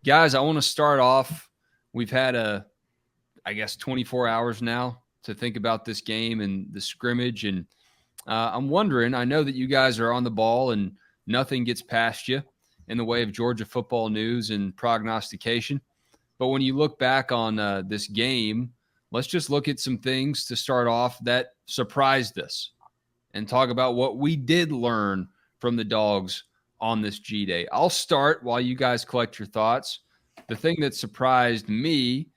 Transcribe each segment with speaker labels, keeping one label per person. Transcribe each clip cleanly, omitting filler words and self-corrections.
Speaker 1: Guys, I want to start off. We've had 24 hours now to think about this game and the scrimmage. And I'm wondering, I know that you guys are on the ball and nothing gets past you in the way of Georgia football news and prognostication. But when you look back on this game, let's just look at some things to start off that surprised us and talk about what we did learn from the Dogs on this G Day. I'll start while you guys collect your thoughts. The thing that surprised me,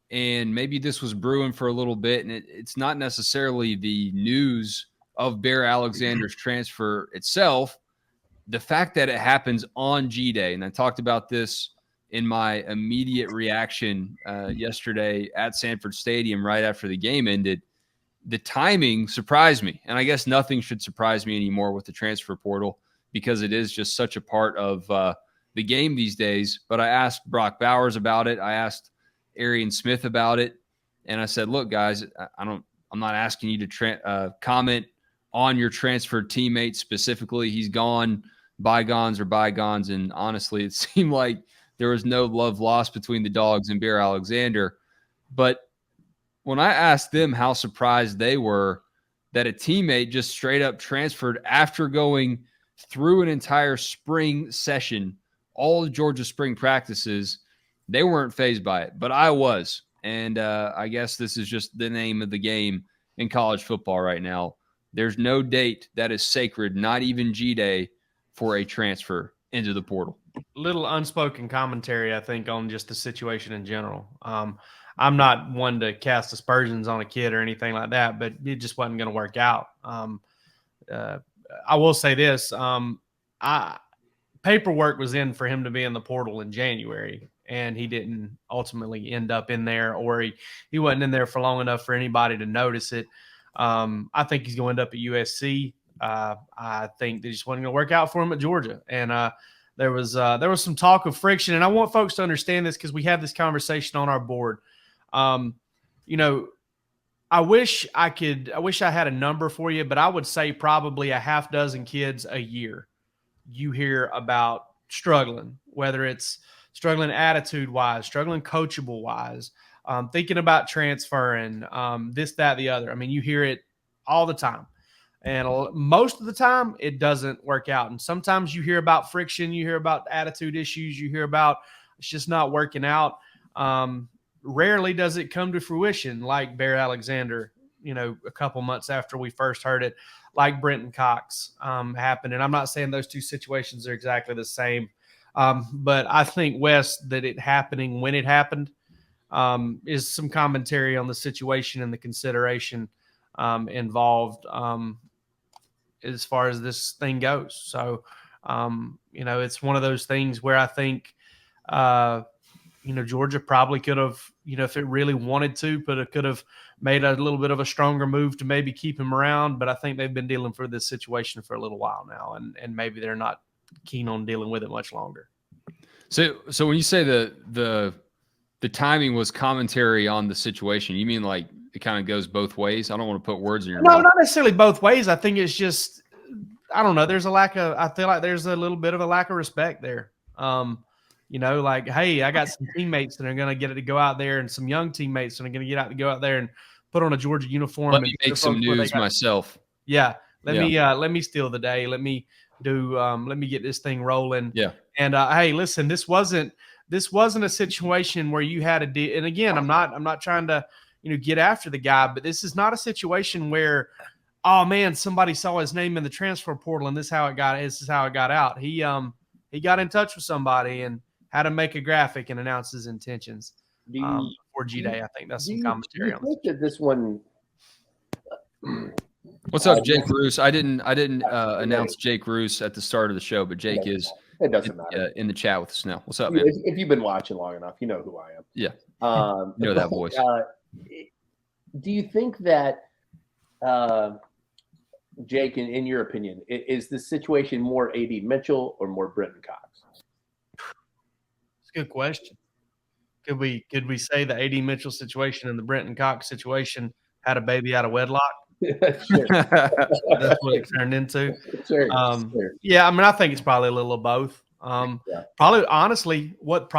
Speaker 1: and maybe this was brewing for a little bit, and it's not necessarily the news of Bear Alexander's transfer itself, the fact that it happens on G Day, and I talked about this in my immediate reaction yesterday at Sanford Stadium right after the game ended. The timing surprised me, and I guess nothing should surprise me anymore with the transfer portal because it is just such a part of the game these days. But I asked Brock Bowers about it. I asked Arian Smith about it, and I said, "Look, guys, I'm not asking you to comment on your transferred teammate specifically. He's gone. Bygones are bygones." And honestly, it seemed like there was no love lost between the Dogs and Bear Alexander. But when I asked them how surprised they were that a teammate just straight up transferred after going through an entire spring session, all the Georgia spring practices, they weren't fazed by it. But I was. And I guess this is just the name of the game in college football right now. There's no date that is sacred, not even G-Day, for a transfer into the portal.
Speaker 2: Little unspoken commentary, I think, on just the situation in general. I'm not one to cast aspersions on a kid or anything like that, but it just wasn't going to work out. I will say this. Paperwork was in for him to be in the portal in January, and he didn't ultimately end up in there, or he wasn't in there for long enough for anybody to notice it. I think he's going to end up at USC. I think they just wasn't going to work out for him at Georgia. And there was some talk of friction, and I want folks to understand this because we have this conversation on our board. I wish I had a number for you, but I would say probably a half dozen kids a year you hear about struggling, whether it's struggling attitude-wise, struggling coachable-wise, thinking about transferring, this, that, the other. I mean, you hear it all the time. And most of the time, it doesn't work out. And sometimes you hear about friction, you hear about attitude issues, you hear about it's just not working out. Rarely does it come to fruition like Bear Alexander, a couple months after we first heard it, like Brenton Cox happened. And I'm not saying those two situations are exactly the same. But I think, Wes, that it happening when it happened is some commentary on the situation and the consideration involved as far as this thing goes. So, it's one of those things where I think, Georgia probably could have, if it really wanted to, but it could have made a little bit of a stronger move to maybe keep him around. But I think they've been dealing for this situation for a little while now, and maybe they're not keen on dealing with it much longer.
Speaker 1: So when you say the timing was commentary on the situation, you mean like it kind of goes both ways? I don't want to put words in your mouth.
Speaker 2: No, not necessarily both ways. I think it's just, I don't know. I feel like there's a little bit of a lack of respect there. Like, hey, I got some teammates that are going to get it to go out there, and some young teammates that are going to go out there and put on a Georgia uniform.
Speaker 1: Let me make some news myself.
Speaker 2: Yeah. Let me steal the day. Let me get this thing rolling.
Speaker 1: Yeah.
Speaker 2: And hey, listen, this wasn't a situation where you had to and again, I'm not trying to, get after the guy, but this is not a situation where, oh man, somebody saw his name in the transfer portal and this is how it got out. He got in touch with somebody and had to make a graphic and announce his intentions for G-Day. I think that's some commentary on
Speaker 3: this. This one.
Speaker 1: What's up, Jake Roos? I didn't announce Jake Roos at the start of the show, but Jake is
Speaker 3: it doesn't matter.
Speaker 1: In the chat with us now. What's up, man?
Speaker 3: If you've been watching long enough, you know who I am.
Speaker 1: Yeah. You know that voice.
Speaker 3: Do you think that, Jake, in your opinion, is the situation more A.D. Mitchell or more Brenton Cox?
Speaker 2: It's a good question. Could we say the A.D. Mitchell situation and the Brenton Cox situation had a baby out of wedlock? That's what it turned into.
Speaker 3: Sure.
Speaker 2: Yeah, I mean, I think it's probably a little of both. Probably, honestly, what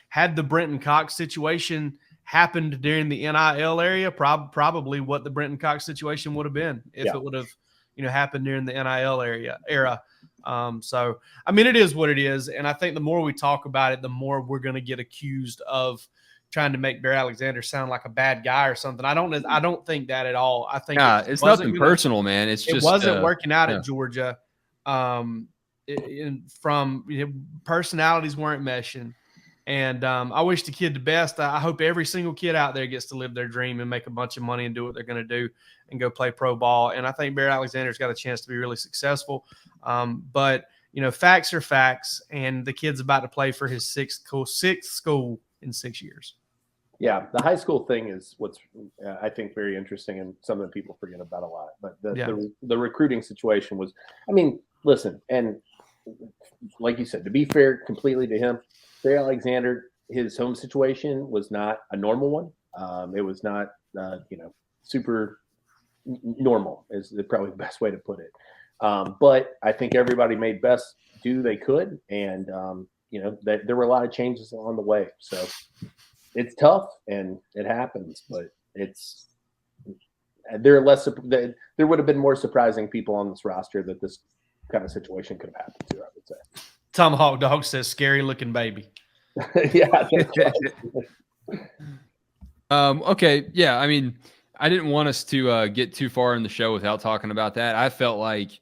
Speaker 2: had the Brenton Cox situation happened during the NIL area, probably what the Brenton Cox situation would have been if it would have, happened during the NIL era. So, I mean, it is what it is. And I think the more we talk about it, the more we're going to get accused of trying to make Bear Alexander sound like a bad guy or something. I don't think that at all. I think
Speaker 1: it's nothing personal, man. It
Speaker 2: wasn't working out at Georgia. Personalities weren't meshing. And I wish the kid the best. I hope every single kid out there gets to live their dream and make a bunch of money and do what they're going to do and go play pro ball. And I think Bear Alexander's got a chance to be really successful. But, facts are facts, and the kid's about to play for his sixth school in 6 years.
Speaker 3: Yeah, the high school thing is what's I think very interesting, and something that people forget about a lot. But the recruiting situation was, I mean, listen, and like you said, to be fair completely to him, Bear Alexander, his home situation was not a normal one. It was not, super normal is probably the best way to put it. But I think everybody made best do they could, and there were a lot of changes along the way. So it's tough and it happens, but there would have been more surprising people on this roster that this kind of situation could have happened to, I would say.
Speaker 2: Tomahawk Dog says, "Scary looking baby."
Speaker 3: Yeah.
Speaker 1: Okay. Yeah. I mean, I didn't want us to get too far in the show without talking about that. I felt like,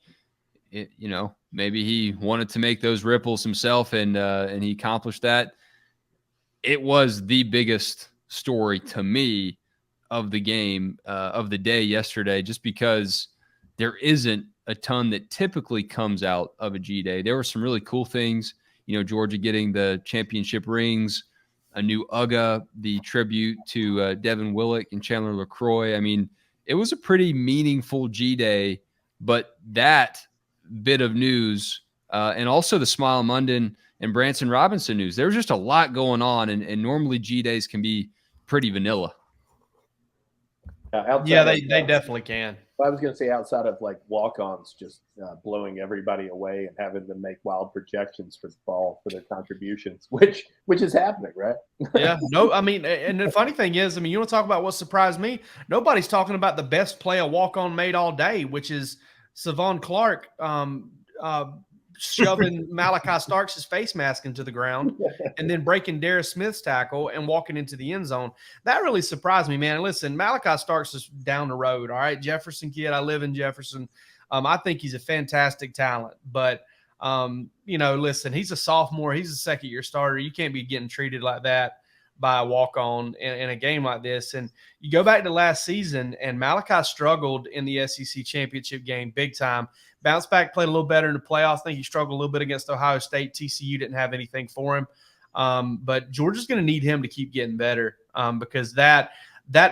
Speaker 1: maybe he wanted to make those ripples himself, and he accomplished that. It was the biggest story to me of the game, of the day yesterday, just because there isn't a ton that typically comes out of a G-Day. There were some really cool things, Georgia getting the championship rings, a new UGA, the tribute to Devin Willock and Chandler LaCroix. I mean, it was a pretty meaningful G-Day, but that bit of news, and also the Smile Munden and Branson Robinson news, there was just a lot going on, and normally G-Days can be pretty vanilla.
Speaker 2: They definitely can.
Speaker 3: I was going to say, outside of like walk-ons just blowing everybody away and having them make wild projections for the fall for their contributions, which is happening, right?
Speaker 2: Yeah. No, I mean, and the funny thing is, you want to talk about what surprised me? Nobody's talking about the best play a walk-on made all day, which is Savon Clark shoving Malachi Starks' face mask into the ground and then breaking Darius Smith's tackle and walking into the end zone. That really surprised me, man. Listen, Malachi Starks is down the road. All right. Jefferson kid. I live in Jefferson. I think he's a fantastic talent, but listen, he's a sophomore. He's a second-year starter. You can't be getting treated like that by a walk-on in a game like this. And you go back to last season, and Malachi struggled in the SEC championship game big time. Bounced back, played a little better in the playoffs. I think he struggled a little bit against Ohio State. TCU didn't have anything for him. But Georgia's going to need him to keep getting better because that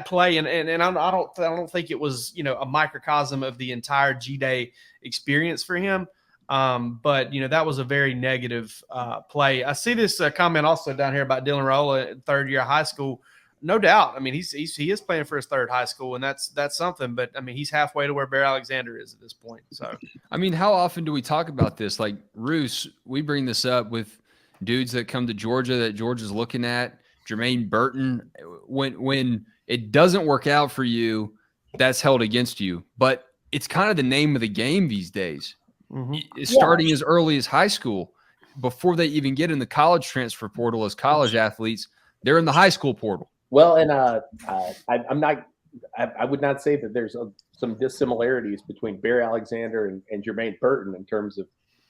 Speaker 2: play, and I don't think it was, a microcosm of the entire G-Day experience for him. But that was a very negative play. I see this comment also down here about Dylan Raiola, third year of high school. No doubt. I mean, he is playing for his third high school, and that's something. But I mean, he's halfway to where Bear Alexander is at this point. So,
Speaker 1: I mean, how often do we talk about this? Like Roos, we bring this up with dudes that come to Georgia that Georgia's looking at. Jermaine Burton. When it doesn't work out for you, that's held against you. But it's kind of the name of the game these days. Mm-hmm. Starting as early as high school, before they even get in the college transfer portal as college athletes, they're in the high school portal.
Speaker 3: Well, and I would not say that there's some dissimilarities between Bear Alexander and Jermaine Burton in terms of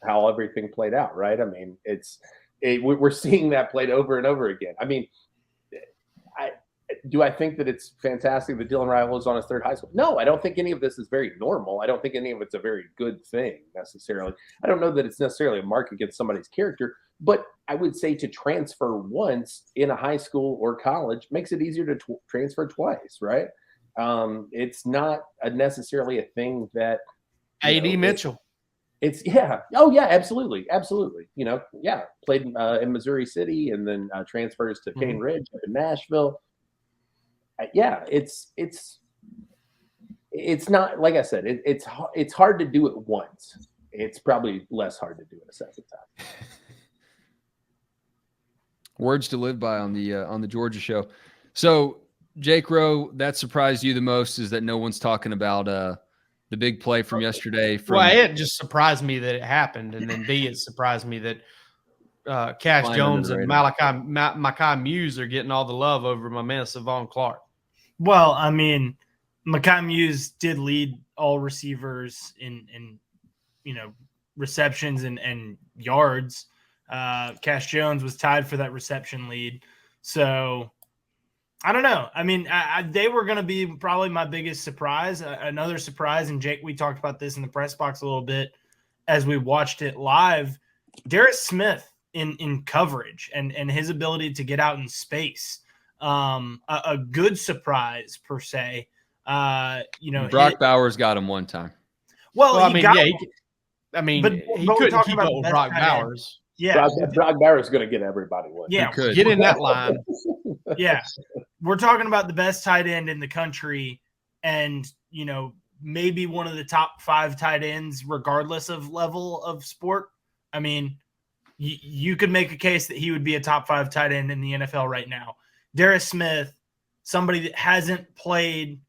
Speaker 3: how everything played out, right? I mean, we're seeing that played over and over again. I mean, do I think that it's fantastic that Dylan Raiola is on his third high school? No, I don't think any of this is very normal. I don't think any of it's a very good thing necessarily. I don't know that it's necessarily a mark against somebody's character, but I would say to transfer once in a high school or college makes it easier to transfer twice, right? It's not necessarily a thing that
Speaker 2: A.D. Mitchell.
Speaker 3: Oh yeah, absolutely. Played in Missouri City and then transfers to Cane Ridge up in Nashville. It's not, like I said, it's hard to do it once. it's probably less hard to do it a second time.
Speaker 1: Words to live by on the Georgia show. So, Jake Rowe, that surprised you the most is that no one's talking about the big play from yesterday.
Speaker 2: Well, it just surprised me that it happened, and then B, it surprised me that Cash Jones and Mekhi Muse are getting all the love over my man Savon Clark.
Speaker 4: Well, I mean, Mekhi Muse did lead all receivers in receptions and yards. Cash Jones was tied for that reception lead. So I don't know. I mean, they were going to be probably my biggest surprise. Another surprise, and Jake, we talked about this in the press box a little bit as we watched it live. Darius Smith in coverage and his ability to get out in space. A good surprise per se.
Speaker 1: Brock Bowers got him one time.
Speaker 2: Well, he couldn't keep up with Brock Bowers.
Speaker 4: Yeah,
Speaker 3: Brock Bowers is going to get everybody one.
Speaker 2: Yeah, get in that line.
Speaker 4: Yeah, we're talking about the best tight end in the country, and maybe one of the top 5 tight ends, regardless of level of sport. I mean, you could make a case that he would be a top 5 tight end in the NFL right now. Darius Smith, somebody that hasn't played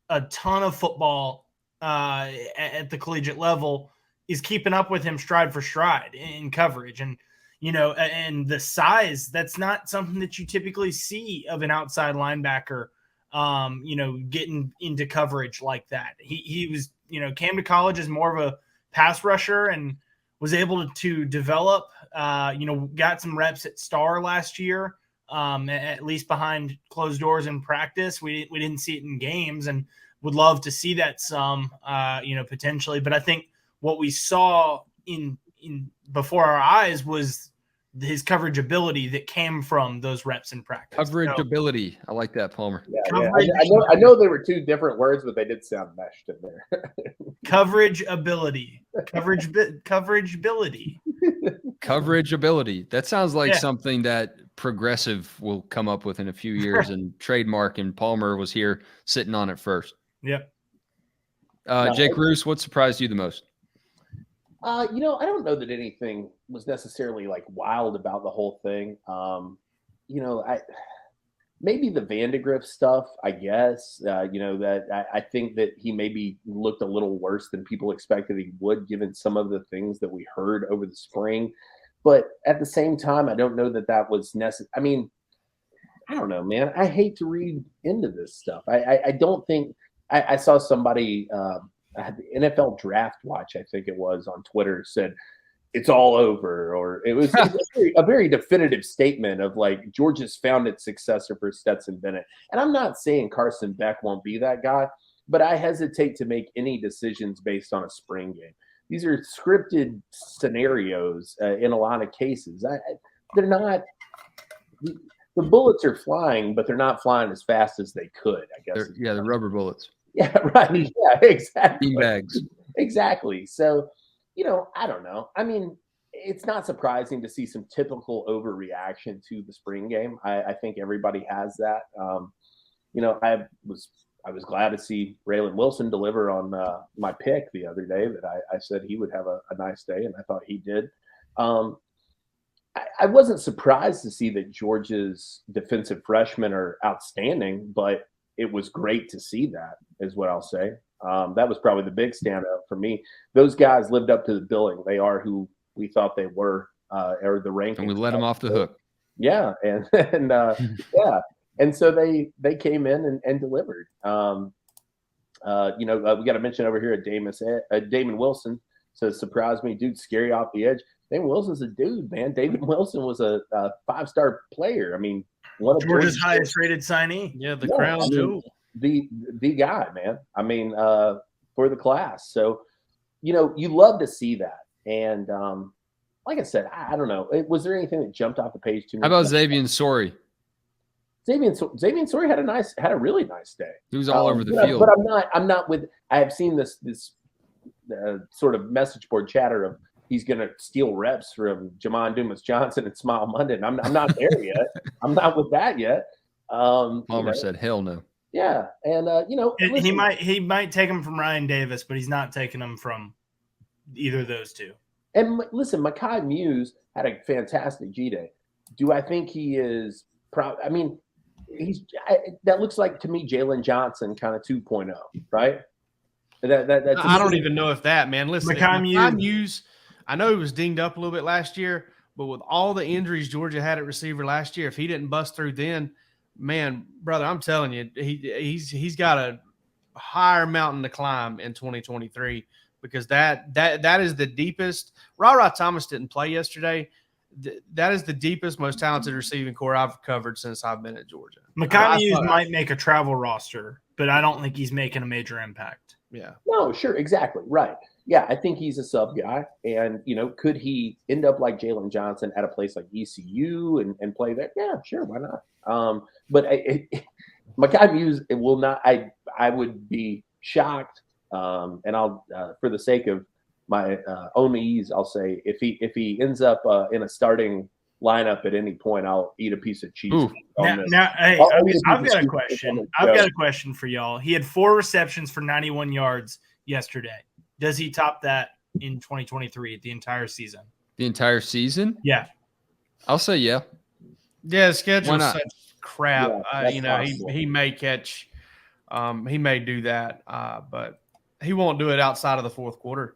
Speaker 4: a ton of football at the collegiate level, is keeping up with him stride for stride in coverage. And, and the size, that's not something that you typically see of an outside linebacker, getting into coverage like that. He was, came to college as more of a pass rusher and was able to develop, got some reps at Star last year, at least behind closed doors in practice. We didn't see it in games, and would love to see that some, potentially. But I think what we saw in before our eyes was his coverage ability that came from those reps in practice.
Speaker 1: Coverage ability. I like that, Palmer.
Speaker 3: Yeah. I know they were 2 different words, but they did sound meshed in there.
Speaker 4: Coverage ability. Coverage ability.
Speaker 1: Coverage ability. That sounds like something that Progressive will come up with in a few years and trademark, and Palmer was here sitting on it first.
Speaker 4: Yep.
Speaker 1: Jake Roos, what surprised you the most?
Speaker 3: I don't know that anything was necessarily like wild about the whole thing. Maybe the Vandegrift stuff, I guess, that I think that he maybe looked a little worse than people expected he would, given some of the things that we heard over the spring. But at the same time, I don't know that was necessary. I mean, I don't know, man. I hate to read into this stuff. I don't think I saw somebody, the NFL Draft Watch, I think it was, on Twitter, said it's all over, or it was a very definitive statement of like Georgia's found its successor for Stetson Bennett. And I'm not saying Carson Beck won't be that guy, but I hesitate to make any decisions based on a spring game. These are scripted scenarios in a lot of cases. They're not. The bullets are flying, but they're not flying as fast as they could, I guess.
Speaker 1: They're rubber bullets.
Speaker 3: Yeah, right. Yeah, exactly.
Speaker 1: Beanbags.
Speaker 3: Exactly. So, I don't know. I mean, it's not surprising to see some typical overreaction to the spring game. I think everybody has that. I was glad to see Raylan Wilson deliver on my pick the other day that I said he would have a nice day, and I thought he did. I wasn't surprised to see that Georgia's defensive freshmen are outstanding, but it was great to see that, is what I'll say. That was probably the big standout for me. Those guys lived up to the billing. They are who we thought they were, or the rankings.
Speaker 1: And we let them off the hook.
Speaker 3: Yeah, and yeah. And so they came in and delivered. We got to mention over here Damon Wilson says, surprised me, dude, scary off the edge. Damon Wilson's a dude, man. David Wilson was a 5-star player. I mean, one of
Speaker 4: Georgia's highest rated signee.
Speaker 2: Yeah, crown jewel.
Speaker 3: The guy, man. I mean, for the class. So, you love to see that. And like I said, I don't know. Was there anything that jumped off the page to me?
Speaker 1: How about Xavier Sorey?
Speaker 3: Xavier Sorey had a really nice day.
Speaker 1: He was all over the field.
Speaker 3: But I'm not with. I have seen this sort of message board chatter of he's going to steal reps from Jamon Dumas-Johnson and Smile Monday. And I'm not there yet. I'm not with that yet.
Speaker 1: Palmer said, "Hell no."
Speaker 3: Yeah, and
Speaker 4: he might take him from Ryan Davis, but he's not taking him from either of those two.
Speaker 3: And listen, Mekhi Muse had a fantastic G Day. Do I think he is proud? I mean, that looks like to me Jalen Johnson kind of 2.0, right?
Speaker 2: I don't even know if that, man. Listen,
Speaker 4: Mekhi
Speaker 2: Muse, I know he was dinged up a little bit last year, but with all the injuries Georgia had at receiver last year, if he didn't bust through then, man, brother, I'm telling you, he's got a higher mountain to climb in 2023 because that is the deepest. Ra Thomas didn't play yesterday. That is the deepest, most talented receiving core I've covered since I've been at Georgia.
Speaker 4: Mekhi Muse might make a travel roster, but I don't think he's making a major impact.
Speaker 2: Yeah.
Speaker 3: No, sure, exactly, right. Yeah, I think he's a sub guy, and could he end up like Jalen Johnson at a place like ECU and play there? Yeah, sure, why not? But Mekhi Muse, it will not. I would be shocked, and I'll for the sake of my own ease, I'll say if he ends up in a starting lineup at any point, I'll eat a piece of cheese.
Speaker 4: Now, hey, I've got a question. I've got a question for y'all. He had 4 receptions for 91 yards yesterday. Does he top that in 2023, the entire season?
Speaker 1: The entire season?
Speaker 4: Yeah.
Speaker 1: I'll say yeah.
Speaker 2: Yeah, the schedule is such crap.
Speaker 3: Yeah,
Speaker 2: he may catch he may do that, but he won't do it outside of the fourth quarter.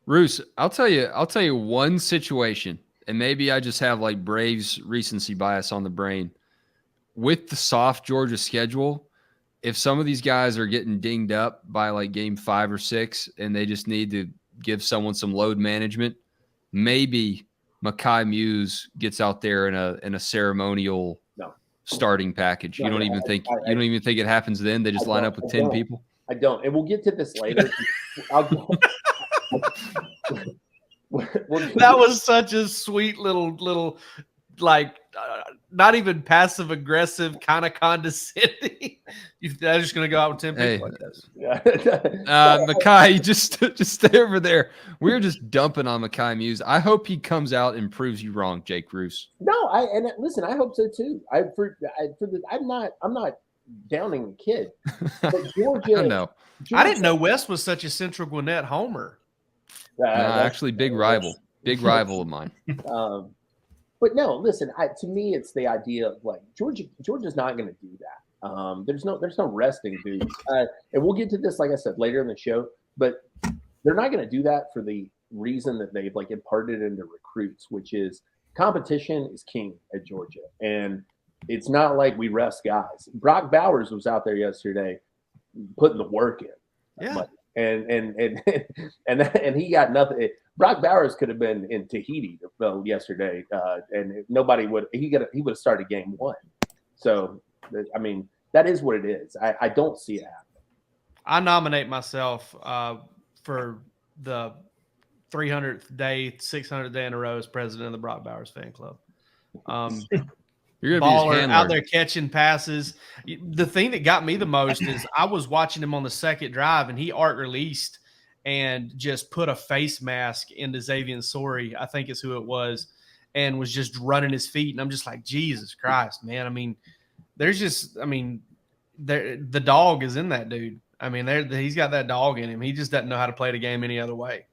Speaker 1: Roos, I'll tell you one situation, and maybe I just have like Braves recency bias on the brain. With the soft Georgia schedule, if some of these guys are getting dinged up by like game 5 or 6 and they just need to give someone some load management, maybe Mekhi Muse gets out there in a ceremonial starting package. You don't even think it happens then? They just line up with 10 people?
Speaker 3: I don't. And we'll get to this later.
Speaker 2: That was such a sweet little like not even passive aggressive, kind of condescending. They're just gonna go out with 10 people like this.
Speaker 1: Mekhi, just stay over there. We're just dumping on Mekhi Muse. I hope he comes out and proves you wrong, Jake Roos.
Speaker 3: No, listen. I hope so too. I'm not downing the kid. But Georgia,
Speaker 1: no.
Speaker 2: I didn't know West was such a Central Gwinnett homer.
Speaker 1: Actually, big rival of mine.
Speaker 3: But no, listen. To me, it's the idea of like Georgia's not going to do that. There's no resting dudes, and we'll get to this, like I said, later in the show. But they're not going to do that for the reason that they've like imparted into recruits, which is competition is king at Georgia, and it's not like we rest guys. Brock Bowers was out there yesterday, putting the work in.
Speaker 2: Yeah.
Speaker 3: And he got nothing. Brock Bowers could have been in Tahiti yesterday, and nobody would. He would have started game 1. So, I mean, that is what it is. I don't see it happen.
Speaker 2: I nominate myself for the 300th day, 600th day in a row as president of the Brock Bowers fan club.
Speaker 1: You're gonna be his handler.
Speaker 2: Out there catching passes. The thing that got me the most is I was watching him on the second drive, and he arc released and just put a face mask into Xavier Sori, I think is who it was, and was just running his feet. And I'm just like, Jesus Christ, man. I mean, the dog is in that dude. I mean, he's got that dog in him. He just doesn't know how to play the game any other way.